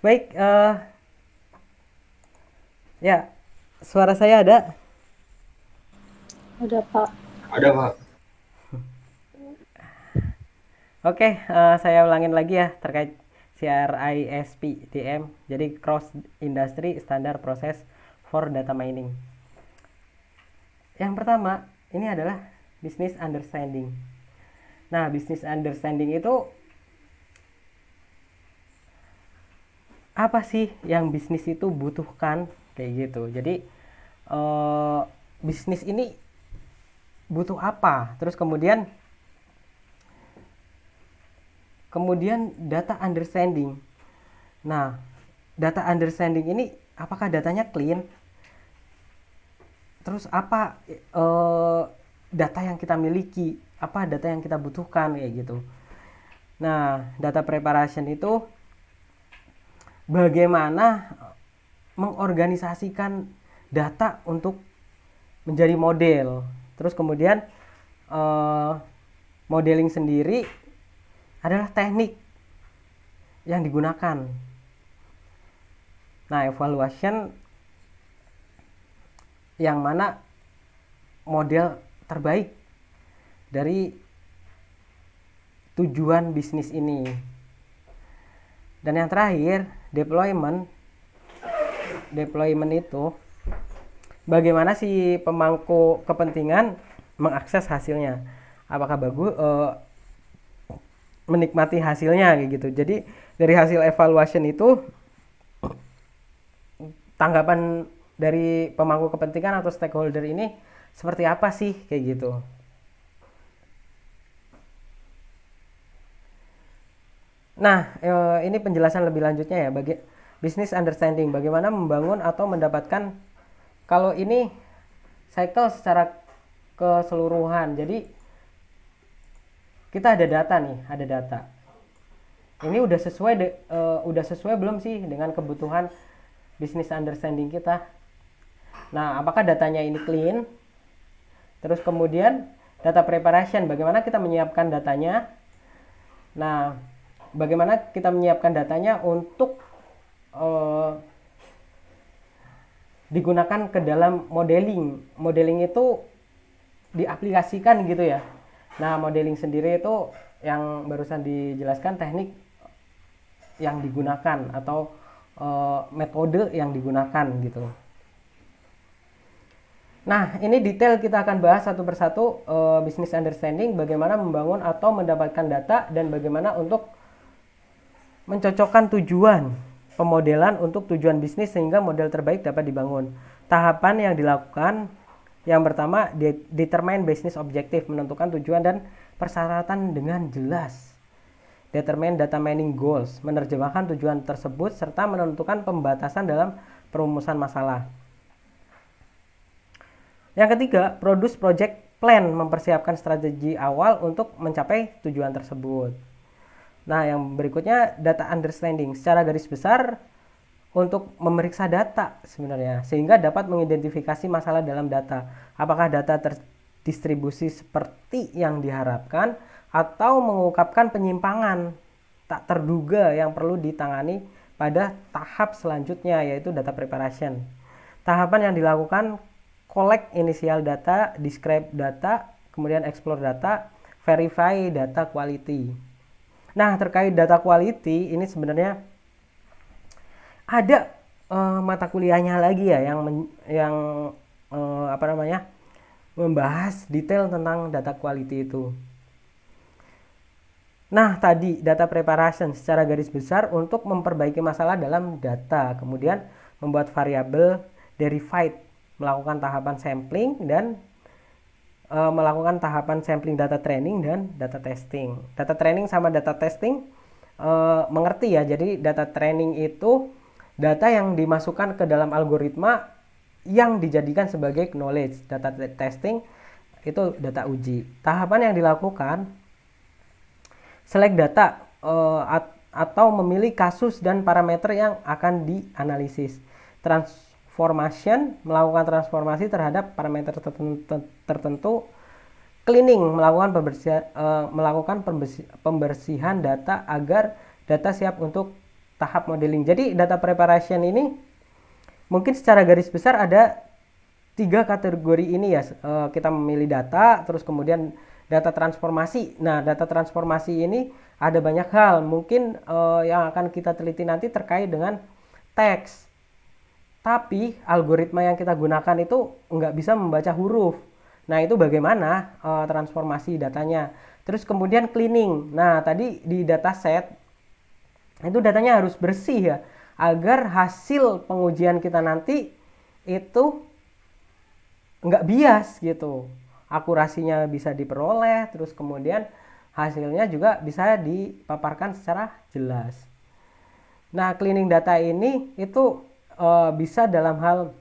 Baik, ya, suara saya ada. Ada Pak. Ada Pak. Oke, saya ulangin lagi ya terkait CRISP-DM. Jadi Cross Industry Standard Process for Data Mining. Yang pertama, ini adalah business understanding. Nah, business understanding itu apa sih yang bisnis itu butuhkan kayak gitu. Jadi eh, bisnis ini butuh apa? Terus kemudian data understanding. Nah, data understanding ini apakah datanya clean? Terus apa data yang kita miliki? Apa data yang kita butuhkan kayak gitu. Nah, data preparation itu bagaimana mengorganisasikan data untuk menjadi model. Terus kemudian eh, modeling sendiri adalah teknik yang digunakan. Nah, evaluation yang mana model terbaik dari tujuan bisnis ini. Dan yang terakhir, deployment. Deployment itu bagaimana si pemangku kepentingan mengakses hasilnya. Apakah bagus menikmati hasilnya kayak gitu. Jadi dari hasil evaluation itu tanggapan dari pemangku kepentingan atau stakeholder ini seperti apa sih kayak gitu. Nah, ini penjelasan lebih lanjutnya ya bagi business understanding, bagaimana membangun atau mendapatkan kalau ini cycle secara keseluruhan. Jadi kita ada data nih, ada data. Ini udah sesuai belum sih dengan kebutuhan business understanding kita? Nah, apakah datanya ini clean? Terus kemudian data preparation, bagaimana kita menyiapkan datanya? Nah, bagaimana kita menyiapkan datanya untuk uh, digunakan ke dalam modeling. Modeling itu diaplikasikan gitu ya. Nah, modeling sendiri itu yang barusan dijelaskan teknik yang digunakan atau metode yang digunakan gitu. Nah, ini detail kita akan bahas satu persatu business understanding, bagaimana membangun atau mendapatkan data dan bagaimana untuk mencocokkan tujuan pemodelan untuk tujuan bisnis sehingga model terbaik dapat dibangun. Tahapan yang dilakukan yang pertama, determine business objective, menentukan tujuan dan persyaratan dengan jelas. Determine data mining goals, menerjemahkan tujuan tersebut serta menentukan pembatasan dalam perumusan masalah. Yang ketiga, produce project plan, mempersiapkan strategi awal untuk mencapai tujuan tersebut. Nah, yang berikutnya data understanding, secara garis besar untuk memeriksa data sebenarnya sehingga dapat mengidentifikasi masalah dalam data. Apakah data terdistribusi seperti yang diharapkan atau mengungkapkan penyimpangan tak terduga yang perlu ditangani pada tahap selanjutnya yaitu data preparation. Tahapan yang dilakukan collect initial data, describe data, kemudian explore data, verify data quality. Nah, terkait data quality ini sebenarnya ada mata kuliahnya lagi ya yang apa namanya membahas detail tentang data quality itu. Nah, tadi data preparation secara garis besar untuk memperbaiki masalah dalam data, kemudian membuat variabel verified, melakukan tahapan sampling dan melakukan tahapan sampling data training dan data testing. Data training sama data testing mengerti ya. Jadi data training itu data yang dimasukkan ke dalam algoritma yang dijadikan sebagai knowledge. Data testing itu data uji. Tahapan yang dilakukan select data atau memilih kasus dan parameter yang akan dianalisis. Transformation, melakukan transformasi terhadap parameter tertentu. Cleaning, melakukan pembersihan data agar data siap untuk tahap modeling. Jadi data preparation ini mungkin secara garis besar ada 3 kategori ini ya. Kita memilih data, terus kemudian data transformasi. Nah, data transformasi ini ada banyak hal. Mungkin yang akan kita teliti nanti terkait dengan teks. Tapi algoritma yang kita gunakan itu nggak bisa membaca huruf. Nah, itu bagaimana transformasi datanya. Terus kemudian cleaning. Nah, tadi di dataset itu datanya harus bersih ya, agar hasil pengujian kita nanti itu nggak bias gitu. Akurasinya bisa diperoleh, terus kemudian hasilnya juga bisa dipaparkan secara jelas. Nah, cleaning data ini itu bisa dalam hal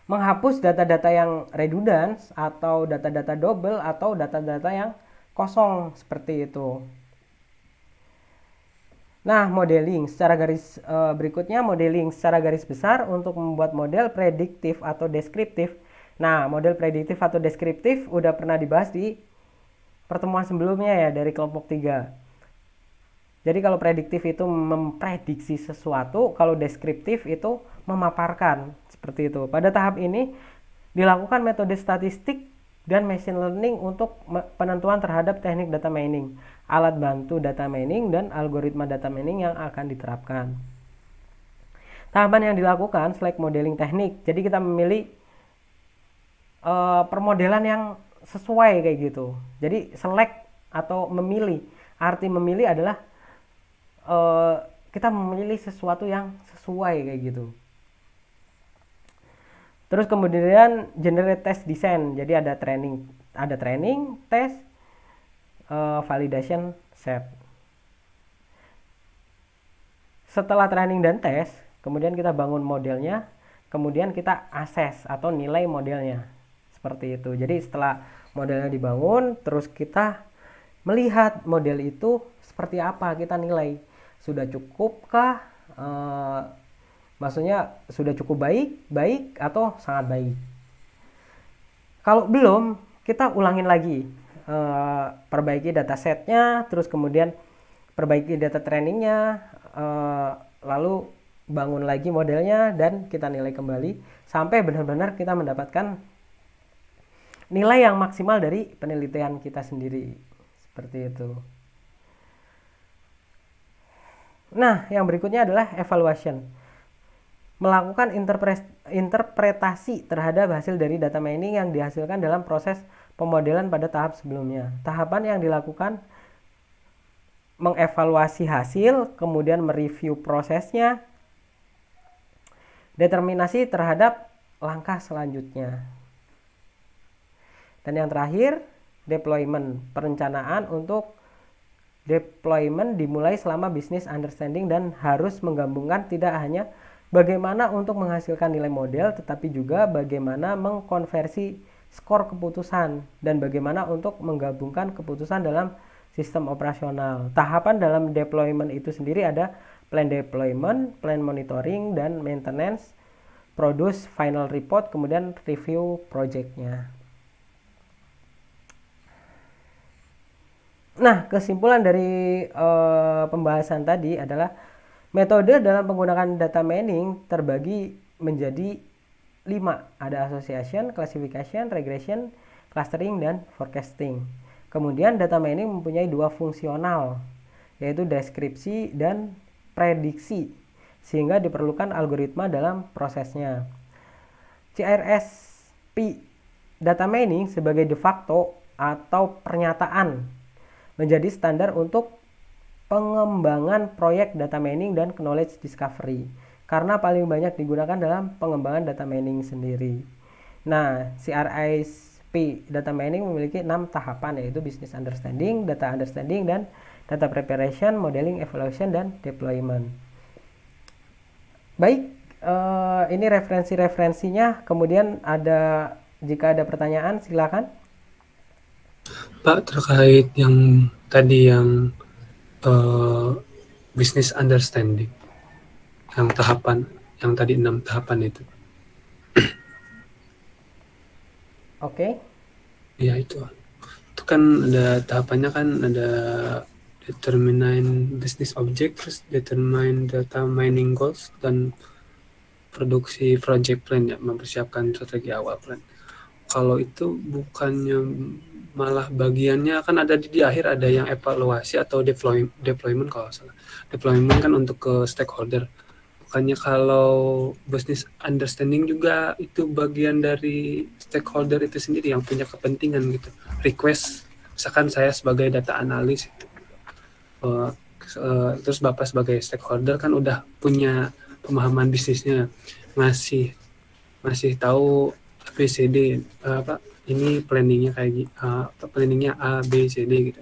menghapus data-data yang redundant atau data-data double atau data-data yang kosong seperti itu. Nah, modeling secara garis berikutnya modeling secara garis besar untuk membuat model prediktif atau deskriptif. Nah, model prediktif atau deskriptif udah pernah dibahas di pertemuan sebelumnya ya dari kelompok 3. Jadi kalau prediktif itu memprediksi sesuatu, kalau deskriptif itu memaparkan seperti itu. Pada tahap ini dilakukan metode statistik dan machine learning untuk penentuan terhadap teknik data mining, alat bantu data mining, dan algoritma data mining yang akan diterapkan. Tahapan yang dilakukan select modeling teknik. Jadi kita memilih permodelan yang sesuai kayak gitu. Jadi select atau memilih. Arti memilih adalah kita memilih sesuatu yang sesuai kayak gitu. Terus kemudian generate test design. Jadi ada training, test, validation, set. Setelah training dan tes, kemudian kita bangun modelnya, kemudian kita assess atau nilai modelnya. Seperti itu. Jadi setelah modelnya dibangun, terus kita melihat model itu seperti apa, kita nilai. Sudah cukupkah? Maksudnya sudah cukup baik atau sangat baik. Kalau belum, kita ulangin lagi, perbaiki datasetnya, terus kemudian perbaiki data trainingnya, lalu bangun lagi modelnya dan kita nilai kembali sampai benar-benar kita mendapatkan nilai yang maksimal dari penelitian kita sendiri. Seperti itu. Nah, yang berikutnya adalah evaluation. Melakukan interpretasi terhadap hasil dari data mining yang dihasilkan dalam proses pemodelan pada tahap sebelumnya. Tahapan yang dilakukan mengevaluasi hasil, kemudian mereview prosesnya, determinasi terhadap langkah selanjutnya. Dan yang terakhir, deployment. Perencanaan untuk deployment dimulai selama business understanding dan harus menggabungkan tidak hanya bagaimana untuk menghasilkan nilai model, tetapi juga bagaimana mengkonversi skor keputusan dan bagaimana untuk menggabungkan keputusan dalam sistem operasional. Tahapan dalam deployment itu sendiri ada plan deployment, plan monitoring, dan maintenance, produce final report, kemudian review projectnya. Nah, kesimpulan dari pembahasan tadi adalah metode dalam penggunaan data mining terbagi menjadi 5. Ada association, classification, regression, clustering, dan forecasting. Kemudian data mining mempunyai 2 fungsional, yaitu deskripsi dan prediksi, sehingga diperlukan algoritma dalam prosesnya. CRSP data mining sebagai de facto atau pernyataan menjadi standar untuk pengembangan proyek data mining dan knowledge discovery, karena paling banyak digunakan dalam pengembangan data mining sendiri. Nah, CRSP data mining memiliki 6 tahapan, yaitu business understanding, data understanding, dan data preparation, modeling, evaluation, dan deployment. Baik, ini referensi-referensinya. Kemudian jika ada pertanyaan silakan. Pak, terkait yang tadi yang business understanding, yang tahapan, yang tadi 6 tahapan itu. Oke. Ya itu kan ada tahapannya, kan ada determine business object, terus determine data mining goals, dan produksi project plan, ya, mempersiapkan strategi awal plan. Kalau itu bukannya malah bagiannya kan ada di akhir, ada yang evaluasi atau deployment kalau salah. Deployment kan untuk ke stakeholder. Bukannya kalau business understanding juga itu bagian dari stakeholder itu sendiri yang punya kepentingan gitu. Request, misalkan saya sebagai data analis, terus Bapak sebagai stakeholder kan udah punya pemahaman bisnisnya, ngasih tahu ABCD, apa ini planningnya kayak planningnya A B C D gitu.